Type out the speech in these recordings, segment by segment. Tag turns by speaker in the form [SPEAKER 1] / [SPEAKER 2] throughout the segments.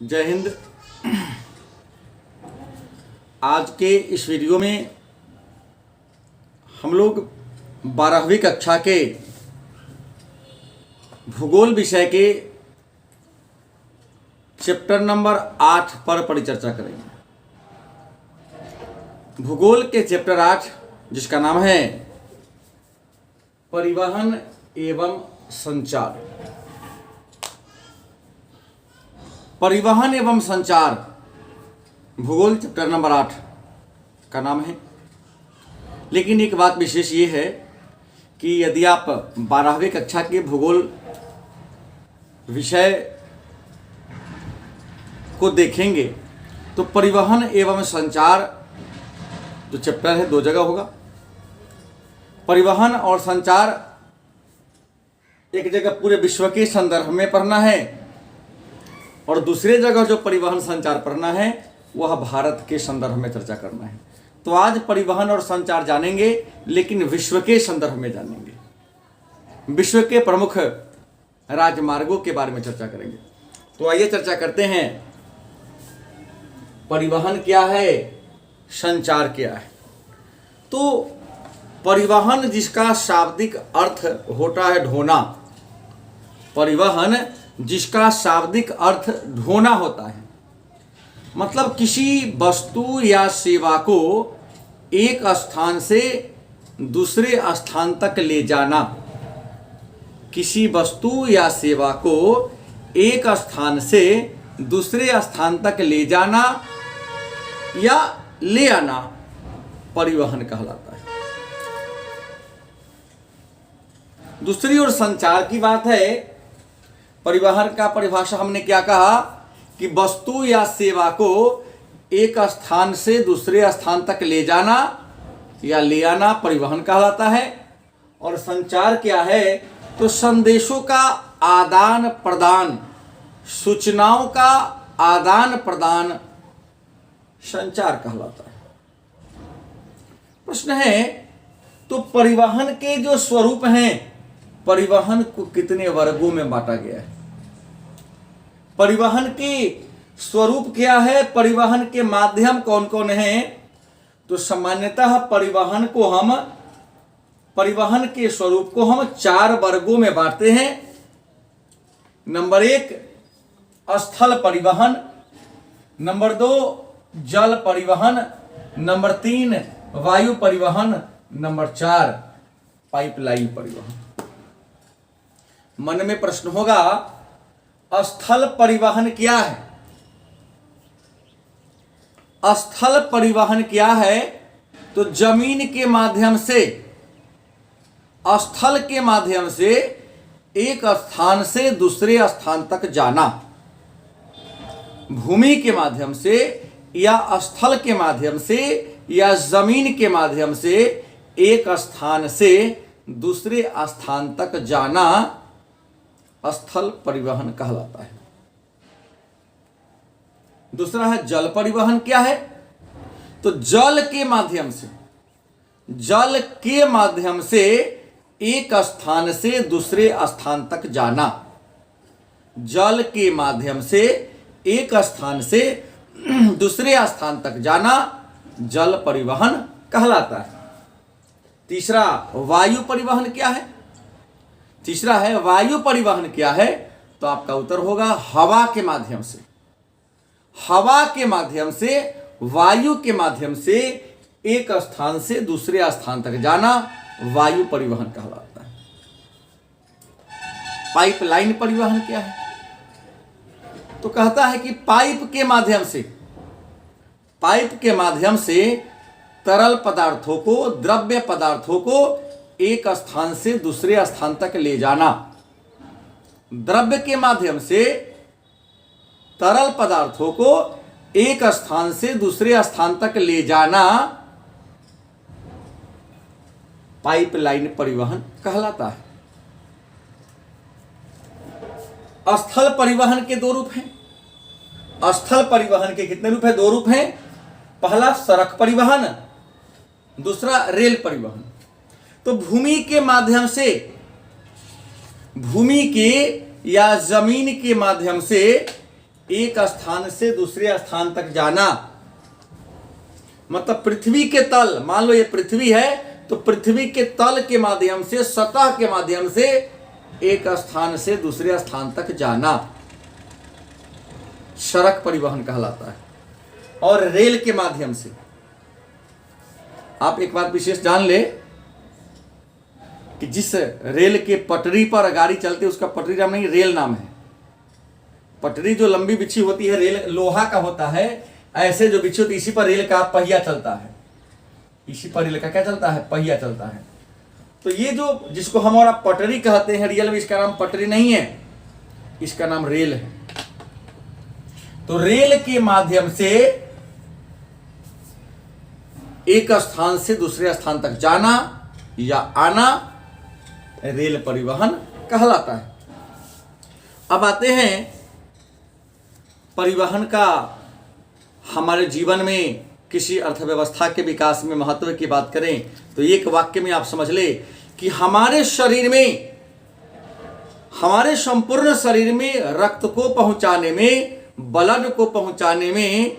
[SPEAKER 1] जय हिंद। आज के इस वीडियो में हम लोग 12वीं कक्षा के भूगोल विषय के चैप्टर नंबर 8 पर परिचर्चा करेंगे। भूगोल के चैप्टर 8 जिसका नाम है परिवहन एवं संचार। परिवहन एवं संचार भूगोल चैप्टर नंबर 8 का नाम है। लेकिन एक बात विशेष ये है कि यदि आप 12वीं कक्षा के भूगोल विषय को देखेंगे तो परिवहन एवं संचार जो चैप्टर है 2 जगह होगा। परिवहन और संचार एक जगह पूरे विश्व के संदर्भ में पढ़ना है और दूसरे जगह जो परिवहन संचार पढ़ना है वह भारत के संदर्भ में चर्चा करना है। तो आज परिवहन और संचार जानेंगे, लेकिन विश्व के संदर्भ में जानेंगे। विश्व के प्रमुख राजमार्गों के बारे में चर्चा करेंगे। तो आइए चर्चा करते हैं, परिवहन क्या है, संचार क्या है। तो परिवहन जिसका शाब्दिक अर्थ होता है ढोना, परिवहन जिसका शाब्दिक अर्थ ढोना होता है, मतलब किसी वस्तु या सेवा को एक स्थान से दूसरे स्थान तक ले जाना। किसी वस्तु या सेवा को एक स्थान से दूसरे स्थान तक ले जाना या ले आना परिवहन कहलाता है। दूसरी ओर संचार की बात है। परिवहन का परिभाषा हमने क्या कहा कि वस्तु या सेवा को एक स्थान से दूसरे स्थान तक ले जाना या ले आना परिवहन कहलाता है। और संचार क्या है, तो संदेशों का आदान प्रदान, सूचनाओं का आदान प्रदान संचार कहलाता है। प्रश्न है, तो परिवहन के जो स्वरूप हैं, परिवहन को कितने वर्गों में बांटा गया है? परिवहन के स्वरूप क्या है, परिवहन के माध्यम कौन कौन हैं? तो सामान्यतः परिवहन के स्वरूप को हम 4 वर्गों में बांटते हैं। नंबर 1 स्थल परिवहन, नंबर 2 जल परिवहन, नंबर 3 वायु परिवहन, नंबर 4 पाइपलाइन परिवहन। मन में प्रश्न होगा, स्थल परिवहन क्या है? स्थल परिवहन क्या है? तो जमीन के माध्यम से, स्थल के माध्यम से एक स्थान से दूसरे स्थान तक जाना। भूमि के माध्यम से या स्थल के माध्यम से या जमीन के माध्यम से एक स्थान से दूसरे स्थान तक जाना स्थल परिवहन कहलाता है। दूसरा है जल परिवहन। क्या है? तो जल के माध्यम से एक स्थान से दूसरे स्थान तक जाना। जल के माध्यम से एक स्थान से दूसरे स्थान तक जाना जल परिवहन कहलाता है। तीसरा वायु परिवहन क्या है? तीसरा है वायु परिवहन क्या है? तो आपका उत्तर होगा हवा के माध्यम से। हवा के माध्यम से, वायु के माध्यम से एक स्थान से दूसरे स्थान तक जाना वायु परिवहन कहलाता है। पाइपलाइन परिवहन क्या है? तो कहता है कि पाइप के माध्यम से तरल पदार्थों को, द्रव्य पदार्थों को एक स्थान से दूसरे स्थान तक ले जाना। द्रव्य के माध्यम से तरल पदार्थों को एक स्थान से दूसरे स्थान तक ले जाना पाइपलाइन परिवहन कहलाता है। स्थल परिवहन के 2 रूप हैं। स्थल परिवहन के कितने रूप हैं? 2 रूप हैं। पहला सड़क परिवहन, दूसरा रेल परिवहन। तो भूमि के माध्यम से, भूमि के या जमीन के माध्यम से एक स्थान से दूसरे स्थान तक जाना, मतलब पृथ्वी के तल, मान लो ये पृथ्वी है तो पृथ्वी के तल के माध्यम से, सतह के माध्यम से एक स्थान से दूसरे स्थान तक जाना सड़क परिवहन कहलाता है। और रेल के माध्यम से, आप एक बात विशेष जान ले कि जिस रेल के पटरी पर गाड़ी चलती है उसका पटरी नाम नहीं, रेल नाम है। पटरी जो लंबी बिछी होती है, रेल लोहा का होता है, ऐसे जो बिछी होती है, इसी पर रेल का पहिया चलता है, इसी पर रेल का क्या चलता है, पहिया चलता है। तो ये जो जिसको हमारा पटरी कहते हैं, रियल में इसका नाम पटरी नहीं है, इसका नाम रेल है। तो रेल के माध्यम से एक स्थान से दूसरे स्थान तक जाना या आना रेल परिवहन कहलाता है। अब आते हैं परिवहन का हमारे जीवन में किसी अर्थव्यवस्था के विकास में महत्व की बात करें तो एक वाक्य में आप समझ ले कि हमारे शरीर में, हमारे संपूर्ण शरीर में रक्त को पहुंचाने में, ब्लड को पहुंचाने में,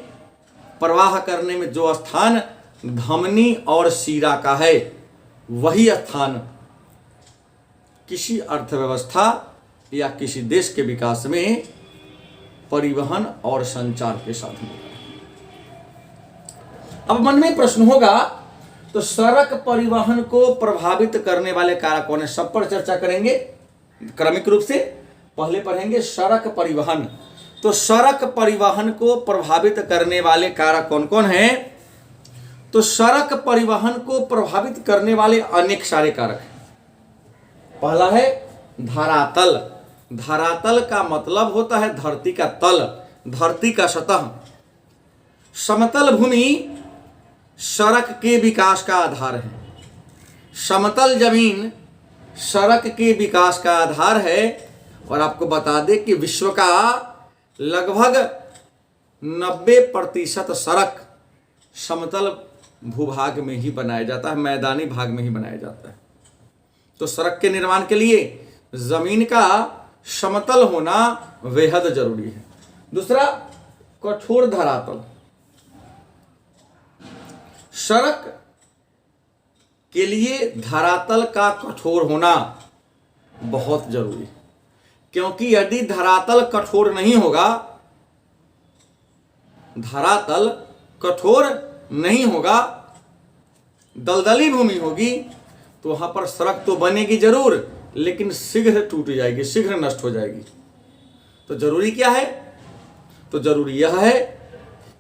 [SPEAKER 1] प्रवाह करने में जो स्थान धमनी और शिरा का है, वही स्थान किसी अर्थव्यवस्था या किसी देश के विकास में परिवहन और संचार के साधन होता है। अब मन में प्रश्न होगा, तो सड़क परिवहन को प्रभावित करने वाले कारक कौन है? सब पर चर्चा करेंगे क्रमिक रूप से। पहले पढ़ेंगे सड़क परिवहन। तो सड़क परिवहन को प्रभावित करने वाले कारक कौन कौन हैं? तो सड़क परिवहन को प्रभावित करने वाले अनेक सारे कारक हैं। पहला है धरातल। धरातल का मतलब होता है धरती का तल, धरती का सतह। समतल भूमि सड़क के विकास का आधार है। समतल जमीन सड़क के विकास का आधार है। और आपको बता दें कि विश्व का लगभग 90% सड़क समतल भूभाग में ही बनाया जाता है, मैदानी भाग में ही बनाया जाता है। तो सड़क के निर्माण के लिए जमीन का समतल होना बेहद जरूरी है। दूसरा, कठोर धरातल। सड़क के लिए धरातल का कठोर होना बहुत जरूरी है, क्योंकि यदि धरातल कठोर नहीं होगा, धरातल कठोर नहीं होगा, दलदली भूमि होगी, तो वहां पर सड़क तो बनेगी जरूर, लेकिन शीघ्र टूट जाएगी, शीघ्र नष्ट हो जाएगी। तो जरूरी क्या है? तो जरूरी यह है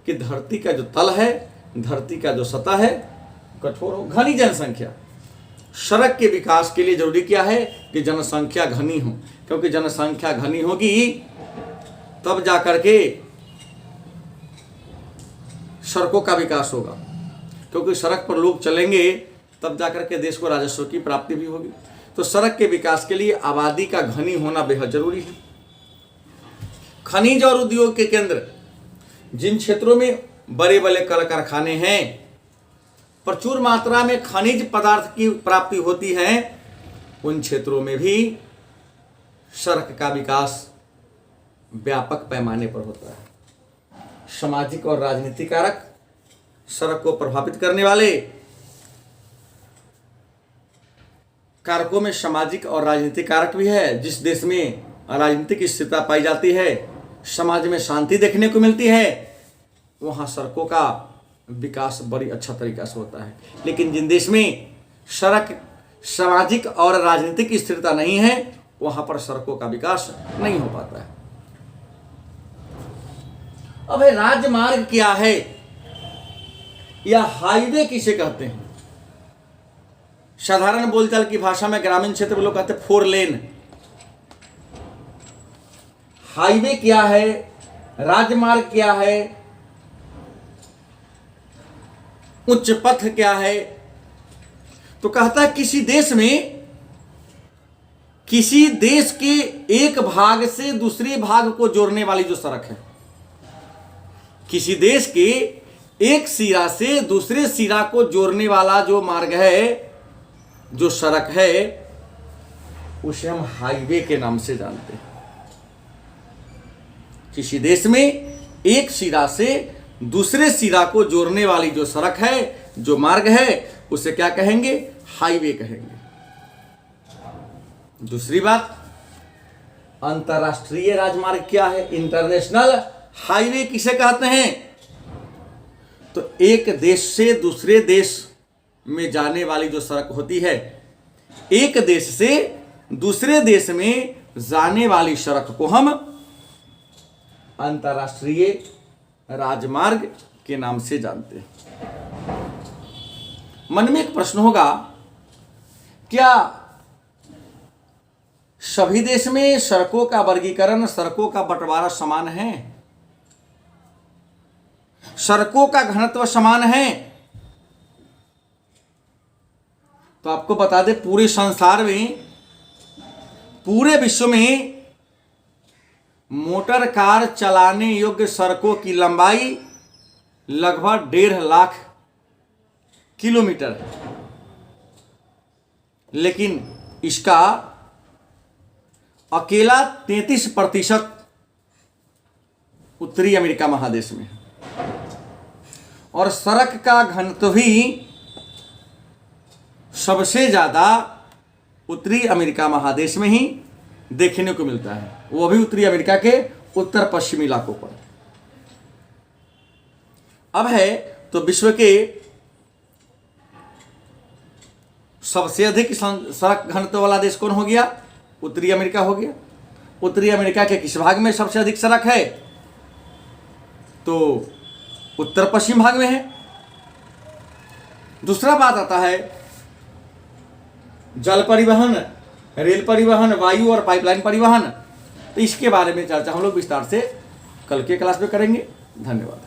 [SPEAKER 1] कि धरती का जो तल है, धरती का जो सतह है, कठोर हो। घनी जनसंख्या। सड़क के विकास के लिए जरूरी क्या है? कि जनसंख्या घनी हो, क्योंकि जनसंख्या घनी होगी तब जाकर के सड़कों का विकास होगा, क्योंकि सड़क पर लोग चलेंगे तब जाकर के देश को राजस्व की प्राप्ति भी होगी। तो सड़क के विकास के लिए आबादी का घनी होना बेहद जरूरी है। खनिज और उद्योग के केंद्र। जिन क्षेत्रों में बड़े बड़े कल कारखाने हैं, प्रचुर मात्रा में खनिज पदार्थ की प्राप्ति होती है, उन क्षेत्रों में भी सड़क का विकास व्यापक पैमाने पर होता है। सामाजिक और राजनीतिक कारक। सड़क को प्रभावित करने वाले कारकों में सामाजिक और राजनीतिक कारक भी है। जिस देश में राजनीतिक स्थिरता पाई जाती है, समाज में शांति देखने को मिलती है, वहाँ सड़कों का विकास बड़ी अच्छा तरीका से होता है। लेकिन जिन देश में सड़क सामाजिक और राजनीतिक स्थिरता नहीं है, वहाँ पर सड़कों का विकास नहीं हो पाता है। अब राजमार्ग क्या है या हाईवे किसे कहते हैं? साधारण बोलचाल की भाषा में ग्रामीण क्षेत्र में लोग कहते हैं 4 लेन। हाईवे क्या है? राजमार्ग क्या है? उच्च पथ क्या है? तो कहता है किसी देश के एक भाग से दूसरे भाग को जोड़ने वाली जो सड़क है, किसी देश के एक सिरा से दूसरे सिरा को जोड़ने वाला जो मार्ग है, जो सड़क है, उसे हम हाईवे के नाम से जानते हैं। किसी देश में एक सिरा से दूसरे सिरा को जोड़ने वाली जो सड़क है, जो मार्ग है, उसे क्या कहेंगे? हाईवे कहेंगे। दूसरी बात, अंतरराष्ट्रीय राजमार्ग क्या है? इंटरनेशनल हाईवे किसे कहते हैं? तो एक देश से दूसरे देश में जाने वाली जो सड़क होती है, एक देश से दूसरे देश में जाने वाली सड़क को हम अंतरराष्ट्रीय राजमार्ग के नाम से जानते हैं। मन में एक प्रश्न होगा, क्या सभी देश में सड़कों का वर्गीकरण, सड़कों का बंटवारा समान है? सड़कों का घनत्व समान है? तो आपको बता दें, पूरे संसार में, पूरे विश्व में मोटर कार चलाने योग्य सड़कों की लंबाई लगभग 1.5 लाख किलोमीटर है, लेकिन इसका अकेला 33% उत्तरी अमेरिका महादेश में है, और सड़क का घनत्व भी सबसे ज़्यादा उत्तरी अमेरिका महादेश में ही देखने को मिलता है, वो भी उत्तरी अमेरिका के उत्तर पश्चिमी इलाकों पर। अब है तो विश्व के सबसे अधिक सड़क घनत्व वाला देश कौन हो गया? उत्तरी अमेरिका हो गया। उत्तरी अमेरिका के किस भाग में सबसे अधिक सड़क है? तो उत्तर पश्चिम भाग में है। दूसरा बात आता है जल परिवहन, रेल परिवहन, वायु और पाइपलाइन परिवहन। तो इसके बारे में चर्चा हम लोग विस्तार से कल के क्लास में करेंगे। धन्यवाद।